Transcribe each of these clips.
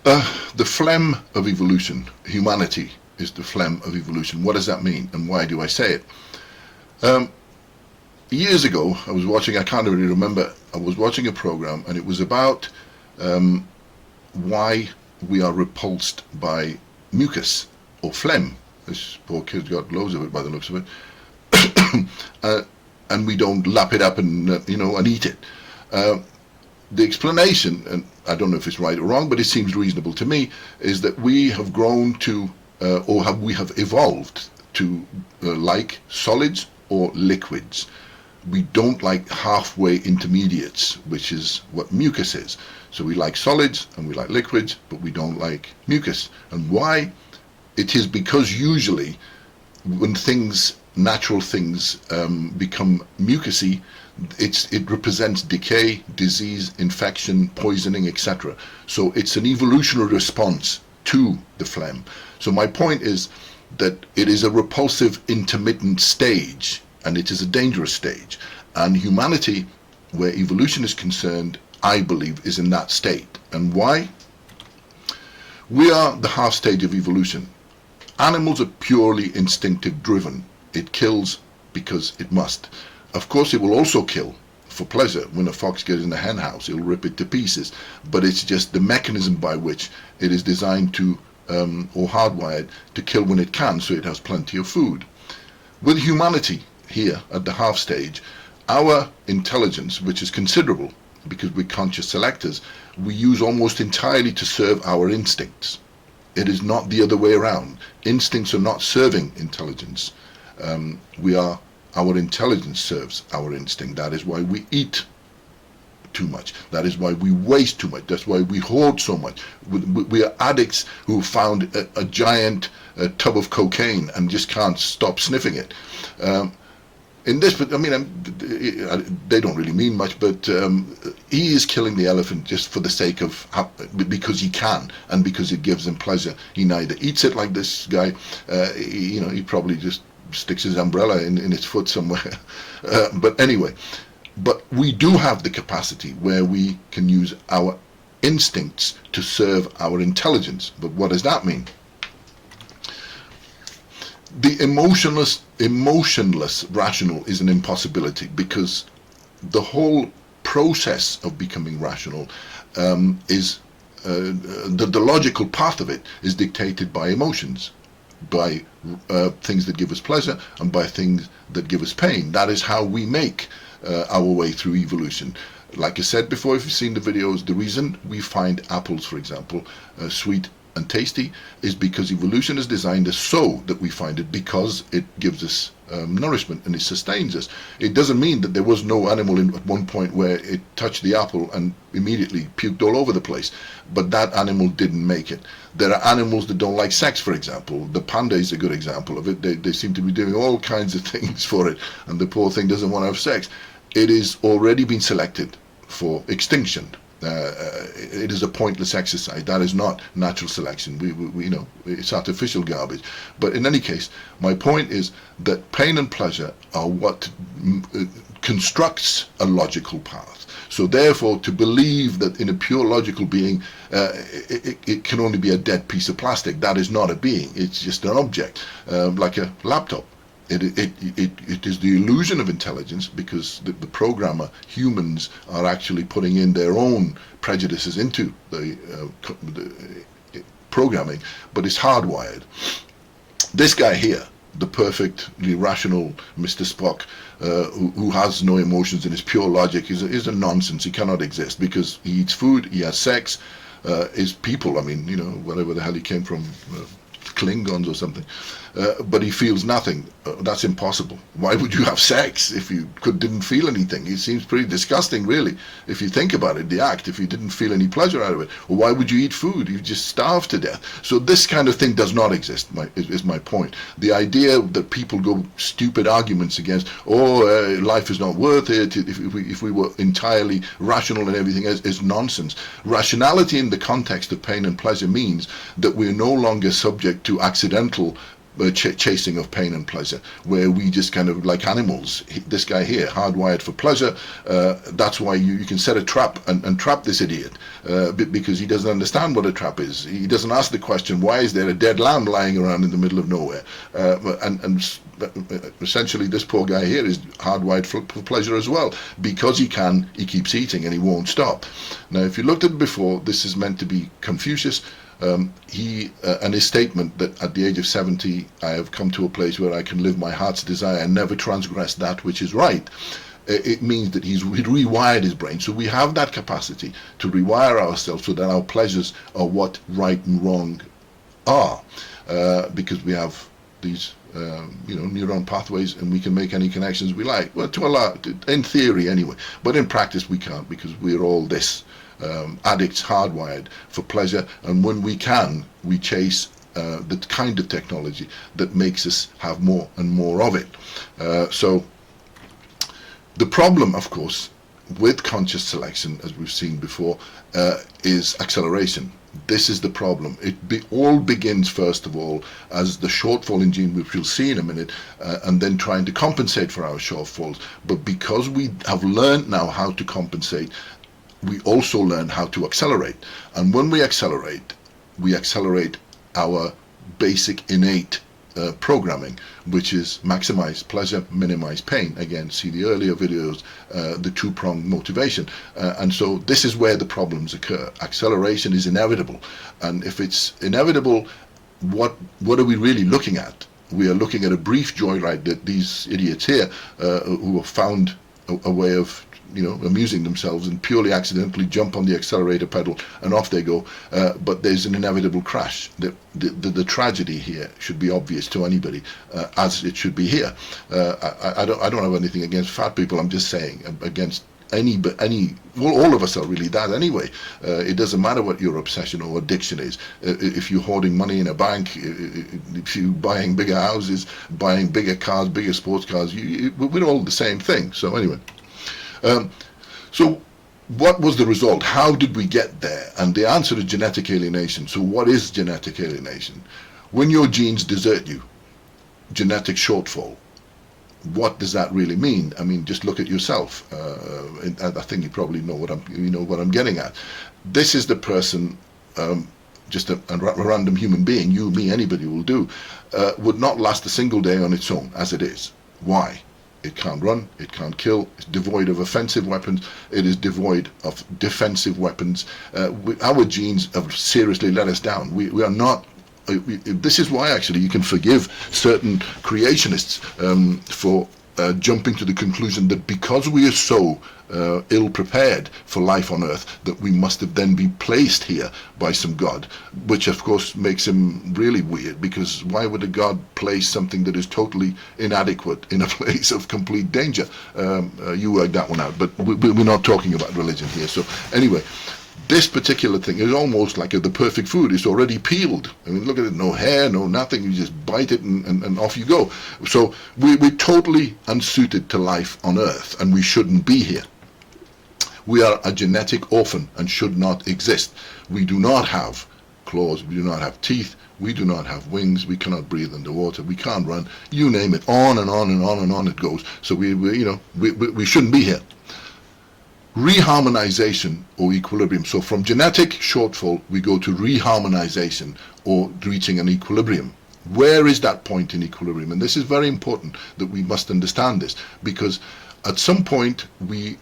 The phlegm of evolution, humanity is the phlegm of evolution. What does that mean, and why do I say it? Um, Years ago, I can't really remember, I was watching a program, and it was about um, why we are repulsed by mucus or phlegm. This poor kid got loads of it by the looks of it. And we don't lap it up and eat it. Uh, the explanation, and I don't know if it's right or wrong, but it seems reasonable to me, is that we have grown to, we have evolved to like solids or liquids. We don't like halfway intermediates, which is what mucus is. So we like solids and we like liquids, but we don't like mucus. And why? It is because usually when natural things become mucousy, it represents decay, disease, infection, poisoning, etc. So it's an evolutionary response to the phlegm. So my point is that it is a repulsive intermittent stage, and it is a dangerous stage. And humanity, where evolution is concerned, I believe, is in that state. And why? We are the half stage of evolution. Animals are purely instinctive driven. It kills because it must. Of course, it will also kill for pleasure. When a fox gets in the hen house, it'll rip it to pieces. But it's just the mechanism by which it is designed to, or hardwired, to kill when it can, so it has plenty of food. With humanity here at the half stage, our intelligence, which is considerable because we're conscious selectors, we use almost entirely to serve our instincts. It is not the other way around. Instincts are not serving intelligence. Our intelligence serves our instinct. That is why we eat too much. That is why we waste too much. That's why we hoard so much. We are addicts who found a giant tub of cocaine and just can't stop sniffing it. In this, I mean, they don't really mean much, but he is killing the elephant just for the sake of, because he can, and because it gives him pleasure. He neither eats it like this guy, he probably just sticks his umbrella in its foot somewhere. But anyway, but we do have the capacity where we can use our instincts to serve our intelligence. But what does that mean? The emotionless rational is an impossibility, because the whole process of becoming rational is the logical path of it is dictated by emotions, by things that give us pleasure and by things that give us pain. That is how we make our way through evolution. Like I said before, if you've seen the videos, the reason we find apples, for example, sweet and tasty is because evolution is designed as so that we find it, because it gives us nourishment and it sustains us. It doesn't mean that there was no animal at one point where it touched the apple and immediately puked all over the place, but that animal didn't make it. There are animals that don't like sex, for example. The panda is a good example of it. They seem to be doing all kinds of things for it, and the poor thing doesn't want to have sex. It is already been selected for extinction. It is a pointless exercise. That is not natural selection. We it's artificial garbage. But in any case, my point is that pain and pleasure are what constructs a logical path. So therefore, to believe that in a pure logical being, it can only be a dead piece of plastic, that is not a being. It's just an object, like a laptop. It is the illusion of intelligence, because the programmer, humans, are actually putting in their own prejudices into the programming, but it's hardwired. This guy here, the perfectly rational Mr. Spock, who has no emotions and is pure logic, is a nonsense. He cannot exist, because he eats food, he has sex, is people, whatever the hell he came from, Klingons or something, but he feels nothing. That's impossible. Why would you have sex if you didn't feel anything? It seems pretty disgusting, really, if you think about it, the act, if you didn't feel any pleasure out of it. Or why would you eat food? You just starve to death. So this kind of thing does not exist, is my point. The idea that people go stupid arguments against, life is not worth it, if we were entirely rational and everything is nonsense. Rationality in the context of pain and pleasure means that we're no longer subject to accidental chasing of pain and pleasure, where we just kind of like animals. This guy here, hardwired for pleasure. That's why you can set a trap and trap this idiot, because he doesn't understand what a trap is. He doesn't ask the question, why is there a dead lamb lying around in the middle of nowhere? And essentially this poor guy here is hardwired for pleasure as well. Because he keeps eating and he won't stop. Now if you looked at it before, this is meant to be Confucius. And his statement that at the age of 70 I have come to a place where I can live my heart's desire and never transgress that which is right. It means that he's rewired his brain. So we have that capacity to rewire ourselves so that our pleasures are what right and wrong are, because we have these neuron pathways, and we can make any connections we like. Well, to a lot, in theory anyway, but in practice we can't, because we're all this. Addicts hardwired for pleasure, and when we can, we chase the kind of technology that makes us have more and more of it. So the problem, of course, with conscious selection, as we've seen before, is acceleration. This is the problem. It all begins, first of all, as the shortfall in gene, which we'll see in a minute, and then trying to compensate for our shortfalls. But because we have learned now how to compensate, we also learn how to accelerate. And when we accelerate our basic innate programming, which is maximize pleasure, minimize pain. Again, see the earlier videos, the two-pronged motivation. And so this is where the problems occur. Acceleration is inevitable. And if it's inevitable, what are we really looking at? We are looking at a brief joyride that these idiots here, who have found a way of amusing themselves and purely accidentally jump on the accelerator pedal and off they go, but there's an inevitable crash. The tragedy here should be obvious to anybody, as it should be here. I don't have anything against fat people. I'm just saying against all of us are really that anyway. It doesn't matter what your obsession or addiction is. If you're hoarding money in a bank, if you're buying bigger houses, buying bigger cars, bigger sports cars, we're all the same thing. So anyway. So what was the result? How did we get there? And the answer is genetic alienation. So what is genetic alienation? When your genes desert you, genetic shortfall. What does that really mean? I mean, just look at yourself. I think you probably know what I'm getting at. This is the person, just a random human being, you, me, anybody will do, would not last a single day on its own as it is. Why? It can't run, it can't kill, it's devoid of offensive weapons, it is devoid of defensive weapons. Our genes have seriously let us down. We are not, this is why actually you can forgive certain creationists for jumping to the conclusion that because we are so ill-prepared for life on Earth, that we must have then been placed here by some God, which of course makes him really weird, because why would a God place something that is totally inadequate in a place of complete danger? You work that one out, but we're not talking about religion here. So anyway, this particular thing is almost like the perfect food. It's already peeled. I mean, look at it, no hair, no nothing. You just bite it and off you go. So we're totally unsuited to life on Earth, and we shouldn't be here. We are a genetic orphan and should not exist. We do not have claws, we do not have teeth, we do not have wings, we cannot breathe underwater, we can't run, you name it, on and on and on and on it goes. So we shouldn't be here. Reharmonization or equilibrium. So from genetic shortfall, we go to reharmonization or reaching an equilibrium. Where is that point in equilibrium? And this is very important that we must understand this, because at some point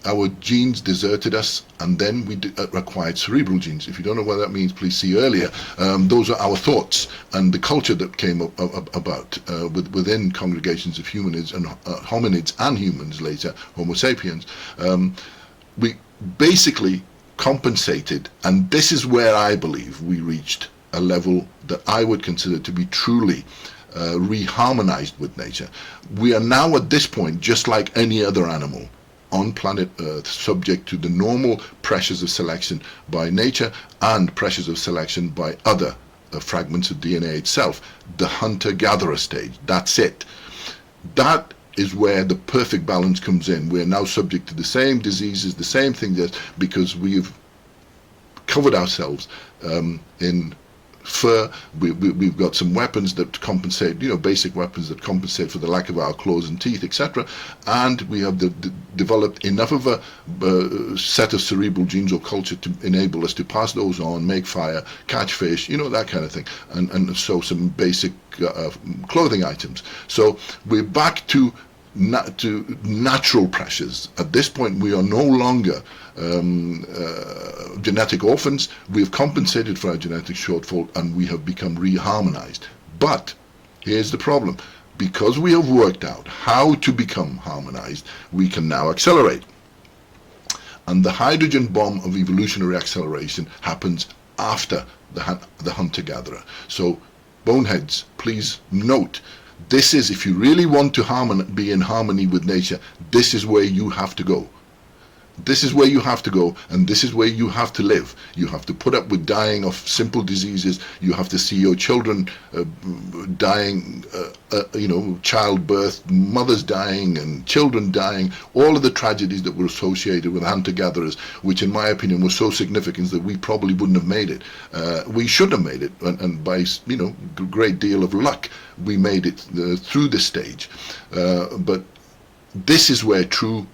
our genes deserted us, and then we acquired cerebral genes. If you don't know what that means, please see earlier. Those are our thoughts and the culture that came about within congregations of humanids and hominids and humans later, Homo sapiens. We basically compensated, and this is where I believe we reached a level that I would consider to be truly reharmonized with nature. We are now at this point just like any other animal on planet Earth, subject to the normal pressures of selection by nature and pressures of selection by other fragments of DNA itself. The hunter-gatherer stage, that's it. That is where the perfect balance comes in. We're now subject to the same diseases, the same things, because we've covered ourselves in fur, we've got some weapons that compensate, basic weapons that compensate for the lack of our claws and teeth, etc. And we have developed enough of a set of cerebral genes or culture to enable us to pass those on, make fire, catch fish, that kind of thing, and sew some basic clothing items. So we're back to natural pressures. At this point, we are no longer genetic orphans. We've compensated for our genetic shortfall and we have become reharmonized. But here's the problem. Because we have worked out how to become harmonized, we can now accelerate. And the hydrogen bomb of evolutionary acceleration happens after the hunter-gatherer. So, boneheads, please note, this is, if you really want to be in harmony with nature, this is where you have to go. This is where you have to go, and this is where you have to live. You have to put up with dying of simple diseases. You have to see your children dying, childbirth, mothers dying, and children dying. All of the tragedies that were associated with hunter-gatherers, which in my opinion were so significant that we probably wouldn't have made it. We should have made it, and by a great deal of luck, we made it through this stage. But this is where true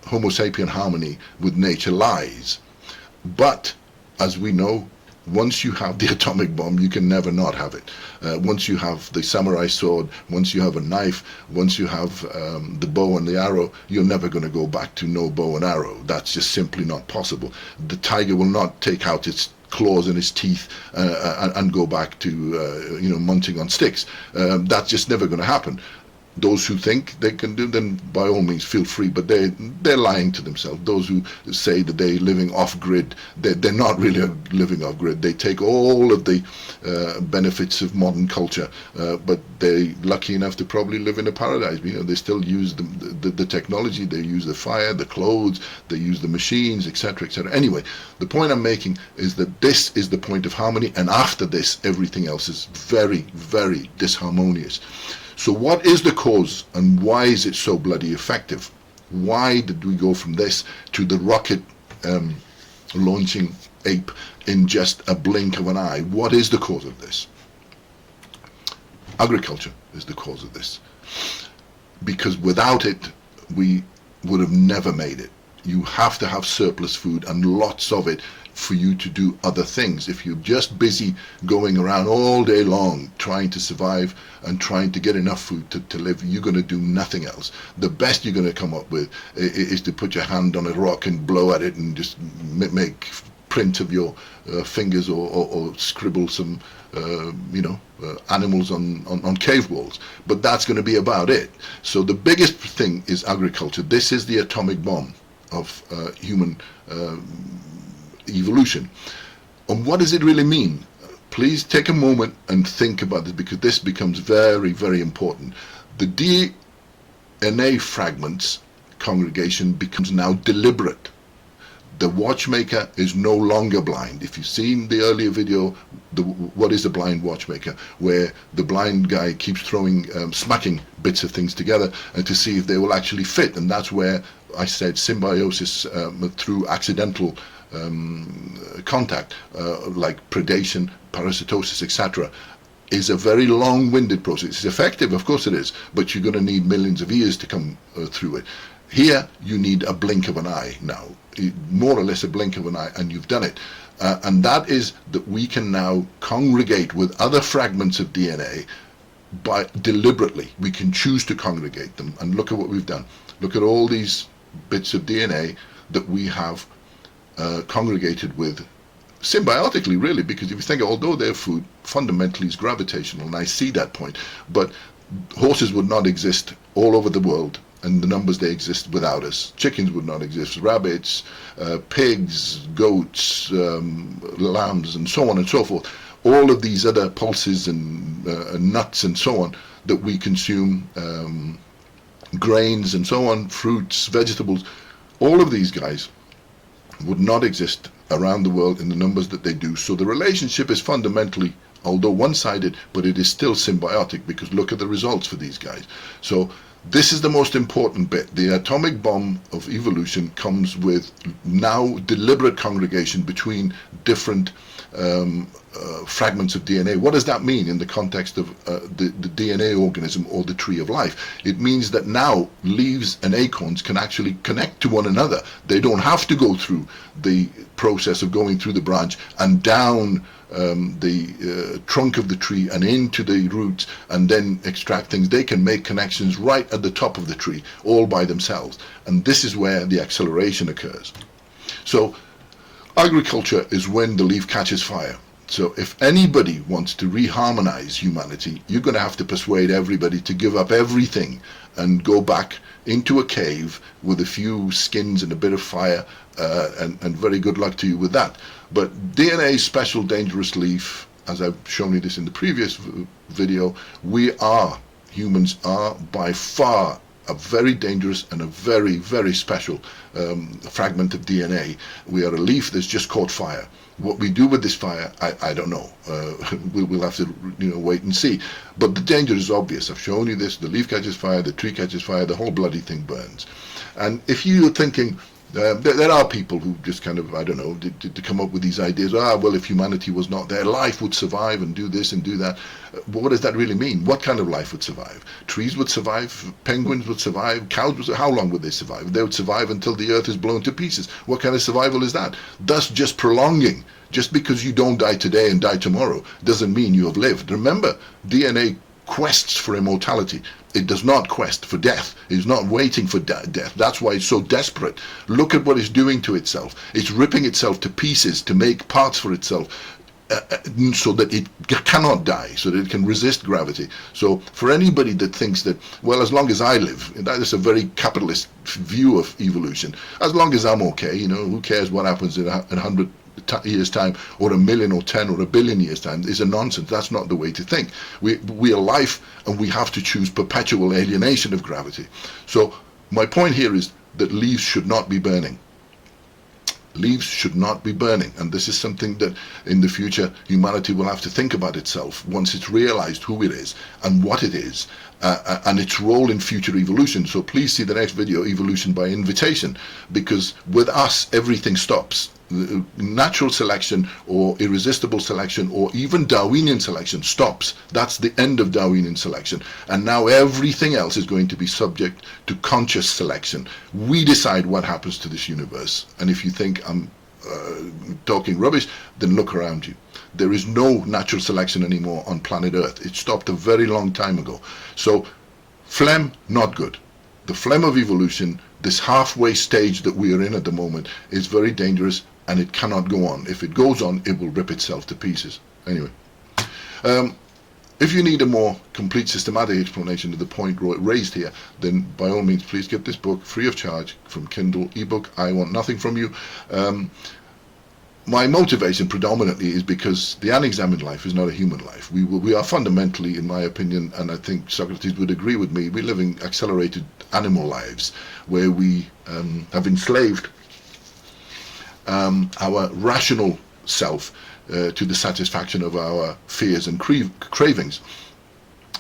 Homo sapien harmony with nature lies. But as we know, once you have the atomic bomb, you can never not have it. Once you have the samurai sword, once you have a knife, once you have the bow and the arrow, you're never going to go back to no bow and arrow. That's just simply not possible. The tiger will not take out its claws and its teeth and go back to munching on sticks. That's just never going to happen. Those who think they can do, then by all means feel free, but they're lying to themselves. Those who say that they're living off-grid, they're not really living off-grid. They take all of the benefits of modern culture, but they're lucky enough to probably live in a paradise. They still use the technology, they use the fire, the clothes, they use the machines, etc., etc. Anyway, the point I'm making is that this is the point of harmony, and after this, everything else is very, very disharmonious. So what is the cause, and why is it so bloody effective? Why did we go from this to the rocket launching ape in just a blink of an eye? What is the cause of this? Agriculture is the cause of this. Because without it, we would have never made it. You have to have surplus food, and lots of it, for you to do other things. If you're just busy going around all day long trying to survive and trying to get enough food to live, you're going to do nothing else. The best you're going to come up with is to put your hand on a rock and blow at it and just make print of your fingers or scribble some animals on cave walls. But that's going to be about it. So the biggest thing is agriculture. This is the atomic bomb of human evolution. And what does it really mean? Please take a moment and think about this, because this becomes very, very important. The DNA fragments congregation becomes now deliberate. The watchmaker is no longer blind. If you've seen the earlier video, what is a blind watchmaker, where the blind guy keeps smacking bits of things together to see if they will actually fit. And that's where I said symbiosis through accidental contact, like predation, parasitosis, etc., is a very long-winded process. It's effective, of course it is, but you're going to need millions of years to come through it. Here, you need a blink of an eye now, more or less a blink of an eye, and you've done it. And that is that we can now congregate with other fragments of DNA deliberately. We can choose to congregate them. And look at what we've done. Look at all these bits of DNA that we have congregated with symbiotically, really, because if you think, although their food fundamentally is gravitational, and I see that point, but horses would not exist all over the world and the numbers they exist without us. Chickens would not exist, rabbits, pigs, goats, lambs, and so on and so forth. All of these other pulses and nuts and so on that we consume, grains and so on, fruits, vegetables, all of these guys would not exist around the world in the numbers that they do. So the relationship is fundamentally, although one-sided, but it is still symbiotic, because look at the results for these guys. So this is the most important bit. The atomic bomb of evolution comes with now deliberate congregation between different fragments of DNA. What does that mean in the context of the DNA organism or the tree of life? It means that now leaves and acorns can actually connect to one another. They don't have to go through the process of going through the branch and down the trunk of the tree and into the roots and then extract things. They can make connections right at the top of the tree all by themselves, and this is where the acceleration occurs. So agriculture is when the leaf catches fire. So if anybody wants to reharmonize humanity, you're going to have to persuade everybody to give up everything and go back into a cave with a few skins and a bit of fire, and very good luck to you with that. But DNA special dangerous leaf, as I've shown you this in the previous video, humans are by far a very dangerous and a very, very special fragment of DNA. We are a leaf that's just caught fire. What we do with this fire, I don't know. We'll have to wait and see. But the danger is obvious. I've shown you this. The leaf catches fire, the tree catches fire, the whole bloody thing burns. And if you're thinking, there are people who just kind of, I don't know, to come up with these ideas. Well, if humanity was not there, life would survive and do this and do that. But what does that really mean? What kind of life would survive? Trees would survive, penguins would survive, cows would survive. How long would they survive? They would survive until the earth is blown to pieces. What kind of survival is that? Thus just prolonging. Just because you don't die today and die tomorrow doesn't mean you have lived. Remember, DNA quests for immortality. It does not quest for death. It's not waiting for death. That's why it's so desperate. Look at what it's doing to itself. It's ripping itself to pieces to make parts for itself, so that it cannot die, so that it can resist gravity. So for anybody that thinks that, well, as long as I live, and that is a very capitalist view of evolution, as long as I'm okay, who cares what happens in 100 years time or 1 million or 10 or 1 billion years time, is a nonsense. That's not the way to think. We are life, and we have to choose perpetual alienation of gravity. So my point here is that leaves should not be burning. Leaves should not be burning, and this is something that in the future humanity will have to think about itself once it's realized who it is and what it is, and its role in future evolution. So please see the next video, Evolution by Invitation, because with us everything stops. Natural selection or irresistible selection or even Darwinian selection stops. That's the end of Darwinian selection, and now everything else is going to be subject to conscious selection. We decide what happens to this universe, and if you think I'm talking rubbish, then look around you. There is no natural selection anymore on planet Earth. It stopped a very long time ago. So phlegm, not good. The phlegm of evolution, this halfway stage that we are in at the moment, is very dangerous, and it cannot go on. If it goes on, it will rip itself to pieces. Anyway, if you need a more complete systematic explanation of the point raised here, then by all means please get this book free of charge from Kindle ebook. I want nothing from you. My motivation predominantly is because the unexamined life is not a human life. We are fundamentally, in my opinion, and I think Socrates would agree with me, we're living accelerated animal lives where we have enslaved our rational self to the satisfaction of our fears and cravings.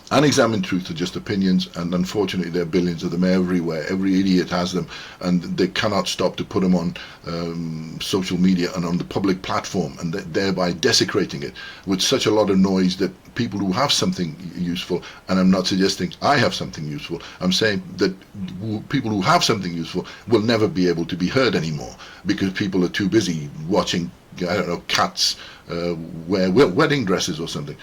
Unexamined truths are just opinions, and unfortunately there are billions of them everywhere. Every idiot has them, and they cannot stop to put them on social media and on the public platform, and thereby desecrating it with such a lot of noise that people who have something useful, and I'm not suggesting I have something useful, I'm saying that people who have something useful will never be able to be heard anymore, because people are too busy watching, I don't know, cats wear wedding dresses or something.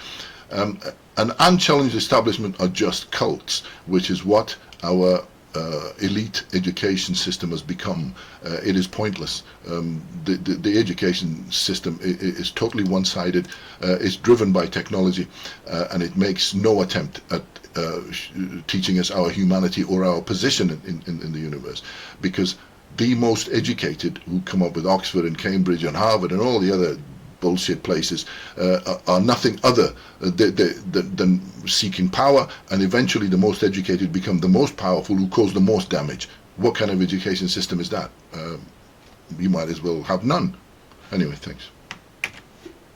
An unchallenged establishment are just cults, which is what our elite education system has become. It is pointless. The education system is totally one-sided. It's driven by technology, and it makes no attempt at teaching us our humanity or our position in the universe, because the most educated, who come up with Oxford and Cambridge and Harvard and all the other bullshit places, are nothing other than seeking power, and eventually the most educated become the most powerful, who cause the most damage. What kind of education system is that? You might as well have none. Anyway, thanks.